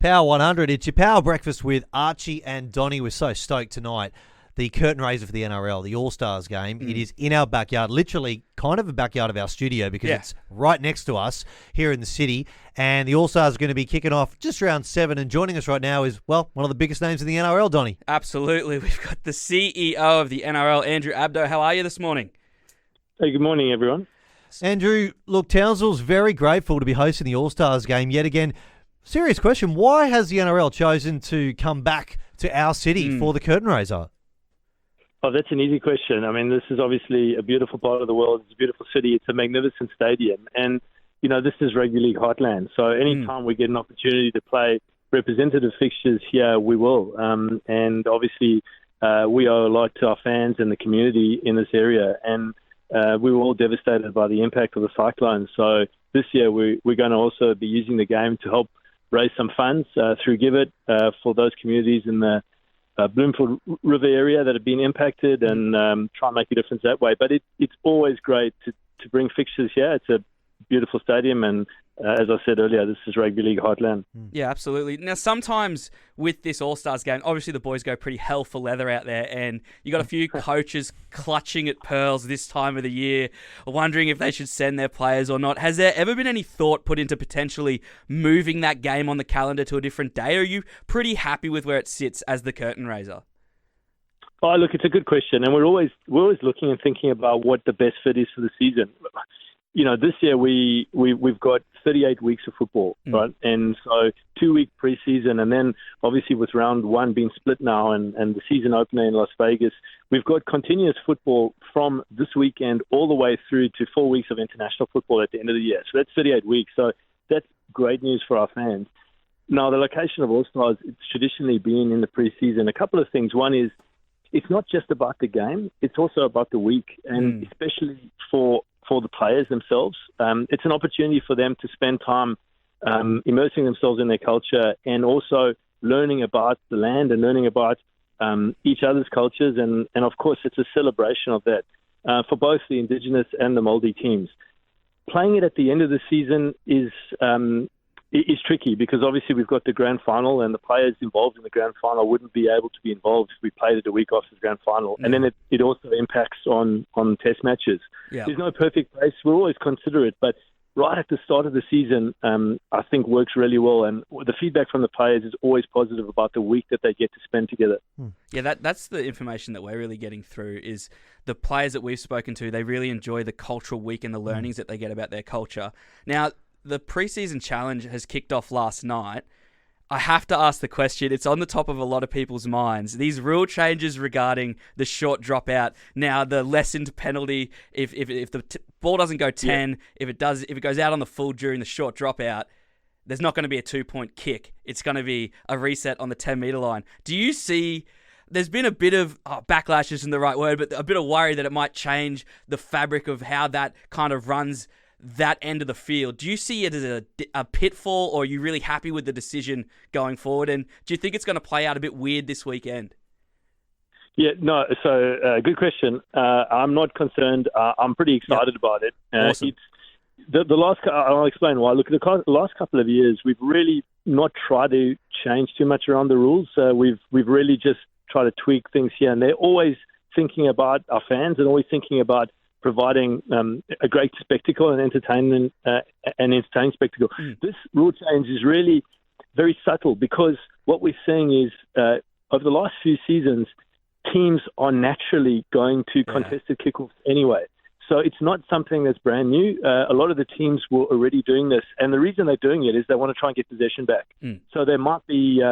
Power 100. It's your Power Breakfast with Archie and Donny. We're so stoked tonight. The curtain raiser for the NRL, the All-Stars game. It is in our backyard, literally kind of a backyard of our studio because it's right next to us here in the city. And the All-Stars are going to be kicking off just around 7. And joining us right now is, well, one of the biggest names in the NRL, Donny. Absolutely. We've got the CEO of the NRL, Andrew Abdo. How are you this morning? Hey, good morning, everyone. Andrew, look, Townsville's very grateful to be hosting the All-Stars game yet again. Serious question, why has the NRL chosen to come back to our city for the curtain raiser? Oh, that's an easy question. I mean, this is obviously a beautiful part of the world. It's a beautiful city. It's a magnificent stadium. And, you know, this is rugby league heartland. So anytime we get an opportunity to play representative fixtures here, we will. And obviously, we owe a lot to our fans and the community in this area. And we were all devastated by the impact of the cyclone. So this year, we're going to also be using the game to help raise some funds through Give It for those communities in the Bloomfield River area that have been impacted and try and make a difference that way. But it's always great to bring fixtures here. It's a beautiful stadium, and as I said earlier, this is rugby league heartland. Yeah, absolutely. Now, sometimes with this All-Stars game, obviously the boys go pretty hell for leather out there, and you got a few coaches clutching at pearls this time of the year, wondering if they should send their players or not. Has there ever been any thought put into potentially moving that game on the calendar to a different day, or are you pretty happy with where it sits as the curtain raiser? Oh, look, it's a good question, and we're always looking and thinking about what the best fit is for the season. You know, this year we've got 38 weeks of football, right? And so 2-week preseason, and then obviously with round 1 being split now and the season opener in Las Vegas, we've got continuous football from this weekend all the way through to 4 weeks of international football at the end of the year. So that's 38 weeks. So that's great news for our fans. Now, the location of All-Stars, it's traditionally been in the preseason. A couple of things. One is it's not just about the game. It's also about the week, and especially for the players themselves. It's an opportunity for them to spend time immersing themselves in their culture and also learning about the land and learning about each other's cultures. And of course, it's a celebration of that for both the Indigenous and the Māori teams. Playing it at the end of the season is tricky because obviously we've got the grand final and the players involved in the grand final wouldn't be able to be involved if we played it a week after the grand final. And then it also impacts on test matches. There's no perfect place. We'll always consider it, but right at the start of the season, I think works really well. And the feedback from the players is always positive about the week that they get to spend together. Yeah, that's the information that we're really getting through is the players that we've spoken to, they really enjoy the cultural week and the learnings that they get about their culture. Now, the preseason challenge has kicked off last night. I have to ask the question. It's on the top of a lot of people's minds. These rule changes regarding the short dropout. Now, the lessened penalty if the ball doesn't go 10, if it goes out on the full during the short dropout, there's not going to be a 2-point kick. It's going to be a reset on the 10-meter line. Do you see? There's been a bit of backlash isn't the right word, but a bit of worry that it might change the fabric of how that kind of runs that end of the field. Do you see it as a pitfall, or are you really happy with the decision going forward? And do you think it's going to play out a bit weird this weekend? Yeah, no, so good question. I'm not concerned. I'm pretty excited about it. Awesome. I'll explain why. Look, the last couple of years, we've really not tried to change too much around the rules. We've really just tried to tweak things here and there, always thinking about our fans and always thinking about providing a great spectacle and entertainment, an entertaining spectacle. This rule change is really very subtle because what we're seeing is over the last few seasons, teams are naturally going to contested kickoffs anyway. So it's not something that's brand new. A lot of the teams were already doing this, and the reason they're doing it is they want to try and get possession back. So they might be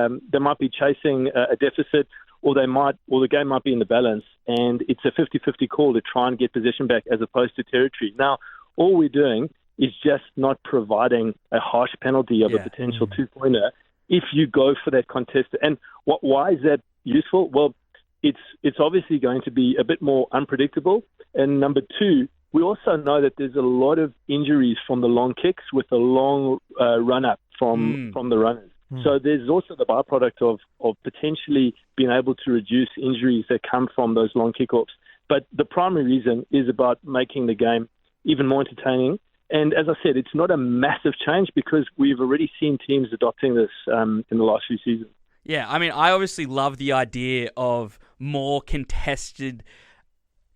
chasing a deficit, or the game might be in the balance, and it's a 50-50 call to try and get possession back as opposed to territory. Now, all we're doing is just not providing a harsh penalty of a potential 2-pointer if you go for that contest. And why is that useful? Well, it's obviously going to be a bit more unpredictable. And number 2, we also know that there's a lot of injuries from the long kicks with a long run-up from the runners. So there's also the byproduct of potentially being able to reduce injuries that come from those long kickoffs. But the primary reason is about making the game even more entertaining And as I said, it's not a massive change because we've already seen teams adopting this in the last few seasons. Yeah, I mean, I obviously love the idea of more contested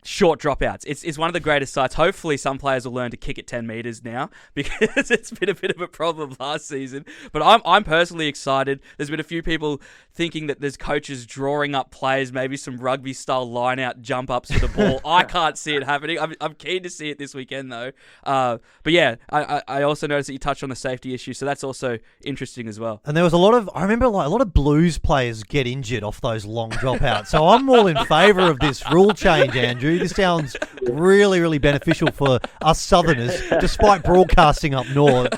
short dropouts. It's one of the greatest sights. Hopefully some players will learn to kick it 10 metres now because it's been a bit of a problem last season. But I'm personally excited. There's been a few people thinking that there's coaches drawing up players, maybe some rugby-style line-out jump-ups for the ball. I can't see it happening. I'm keen to see it this weekend, though. But yeah, I also noticed that you touched on the safety issue, so that's also interesting as well. And there was I remember a lot of Blues players get injured off those long dropouts. So I'm all in favour of this rule change, Andrew. This sounds really, really beneficial for us Southerners, despite broadcasting up north.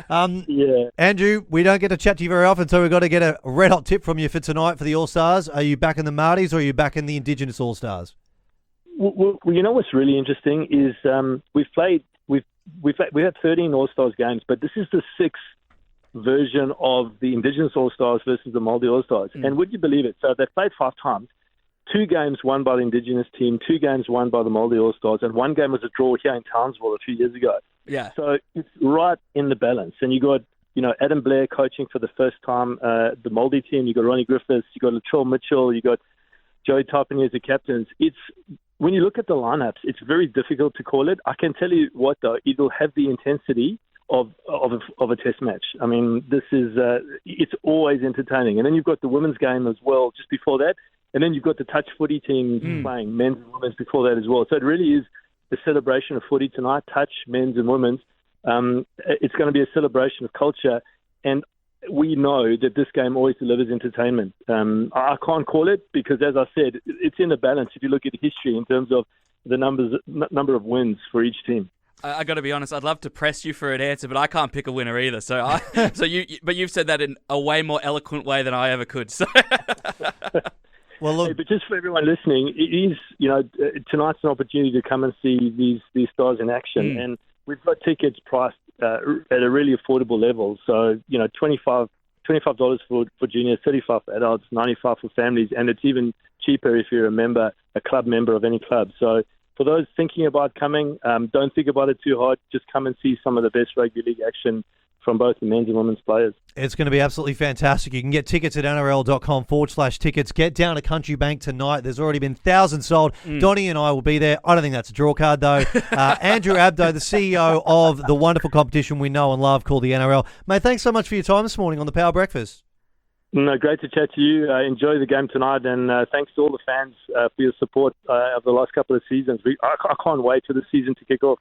Andrew, we don't get to chat to you very often, so we've got to get a red-hot tip from you for tonight for the All-Stars. Are you back in the Māoris or are you back in the Indigenous All-Stars? Well, you know what's really interesting is we've had 13 All-Stars games, but this is the sixth version of the Indigenous All-Stars versus the Māori All-Stars. And would you believe it? So they've played 5 times. 2 games won by the Indigenous team, 2 games won by the Māori All-Stars, and 1 game was a draw here in Townsville a few years ago. Yeah. So it's right in the balance. And you got, Adam Blair coaching for the first time, the Māori team. You got Ronnie Griffiths, you got Latrell Mitchell, you got Joey Tapine as the captains. When you look at the lineups, it's very difficult to call it. I can tell you what though, it'll have the intensity of a test match. I mean, this is it's always entertaining. And then you've got the women's game as well just before that. And then you've got the touch footy teams playing, men's and women's, before that as well. So it really is a celebration of footy tonight, touch, men's and women's. It's going to be a celebration of culture. And we know that this game always delivers entertainment. I can't call it because, as I said, it's in a balance if you look at history in terms of the number of wins for each team. I got to be honest. I'd love to press you for an answer, but I can't pick a winner either. But you've said that in a way more eloquent way than I ever could. So. Well, look, but just for everyone listening, it is, tonight's an opportunity to come and see these stars in action, and we've got tickets priced at a really affordable level. So, $25 for juniors, $35 for adults, $95 for families, and it's even cheaper if you're a club member of any club. So, for those thinking about coming, don't think about it too hard. Just come and see some of the best rugby league action from both the men's and women's players. It's going to be absolutely fantastic. You can get tickets at nrl.com/tickets. Get down to Country Bank tonight. There's already been thousands sold. Donny and I will be there. I don't think that's a draw card, though. Andrew Abdo, the CEO of the wonderful competition we know and love called the NRL. Mate, thanks so much for your time this morning on the Power Breakfast. No, great to chat to you. Enjoy the game tonight, and thanks to all the fans for your support of the last couple of seasons. I can't wait for the season to kick off.